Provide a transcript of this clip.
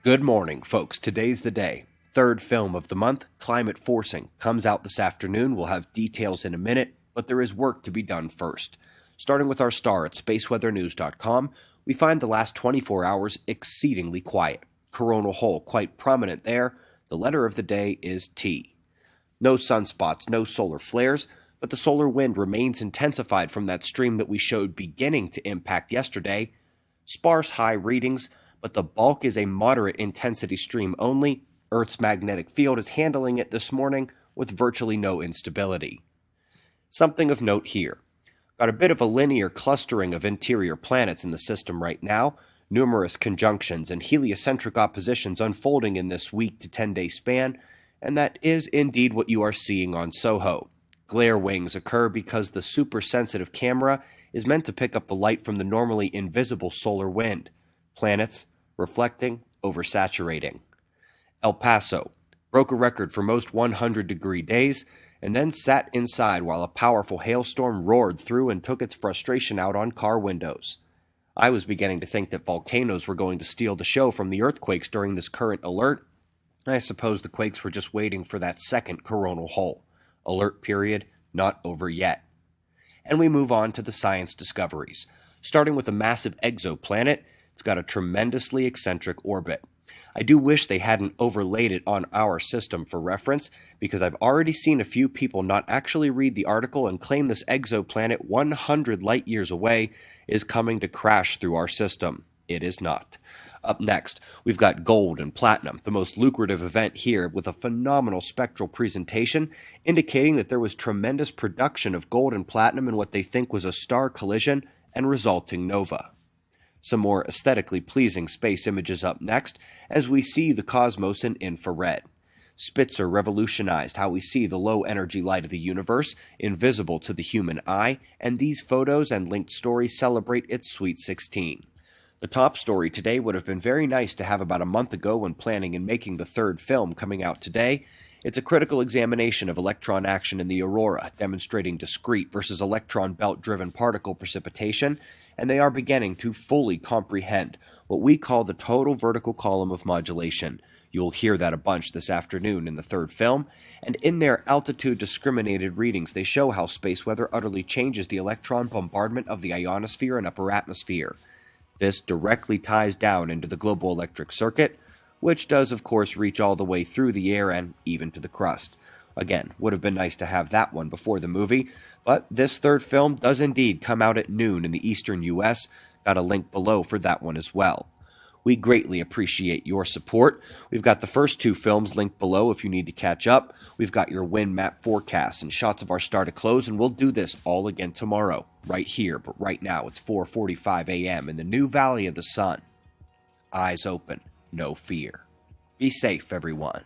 Good morning, folks. Today's the day. Third film of the month, Climate Forcing, comes out this afternoon. We'll have details in a minute, but there is work to be done first. Starting with our star at spaceweathernews.com, we find the last 24 hours exceedingly quiet. Coronal hole quite prominent there. The letter of the day is T. No sunspots, no solar flares, but the solar wind remains intensified from that stream that we showed beginning to impact yesterday. Sparse high readings, but the bulk is a moderate intensity stream only. Earth's magnetic field is handling it this morning with virtually no instability. Something of note here. Got a bit of a linear clustering of interior planets in the system right now, numerous conjunctions and heliocentric oppositions unfolding in this week to 10-day span, and that is indeed what you are seeing on SOHO. Glare wings occur because the super-sensitive camera is meant to pick up the light from the normally invisible solar wind. Planets reflecting, oversaturating. El Paso broke a record for most 100-degree days and then sat inside while a powerful hailstorm roared through and took its frustration out on car windows. I was beginning to think that volcanoes were going to steal the show from the earthquakes during this current alert. I suppose the quakes were just waiting for that second coronal hole. Alert period not over yet. And we move on to the science discoveries. Starting with a massive exoplanet, it's got a tremendously eccentric orbit. I do wish they hadn't overlaid it on our system for reference, because I've already seen a few people not actually read the article and claim this exoplanet 100 light years away is coming to crash through our system. It is not. Up next, we've got gold and platinum, the most lucrative event here, with a phenomenal spectral presentation indicating that there was tremendous production of gold and platinum in what they think was a star collision and resulting nova. Some more aesthetically pleasing space images up next as we see the cosmos in infrared. Spitzer revolutionized how we see the low-energy light of the universe, invisible to the human eye, and these photos and linked stories celebrate its Sweet 16. The top story today would have been very nice to have about a month ago when planning and making the third film coming out today. It's a critical examination of electron action in the aurora, demonstrating discrete versus electron belt-driven particle precipitation, and they are beginning to fully comprehend what we call the total vertical column of modulation. You'll hear that a bunch this afternoon in the third film, and in their altitude-discriminated readings, they show how space weather utterly changes the electron bombardment of the ionosphere and upper atmosphere. This directly ties down into the global electric circuit, which does, of course, reach all the way through the air and even to the crust. Again, would have been nice to have that one before the movie, but this third film does indeed come out at noon in the eastern U.S. Got a link below for that one as well. We greatly appreciate your support. We've got the first two films linked below if you need to catch up. We've got your wind map forecasts and shots of our star to close, and we'll do this all again tomorrow, right here, but right now it's 4:45 a.m. in the new Valley of the Sun. Eyes open, no fear. Be safe, everyone.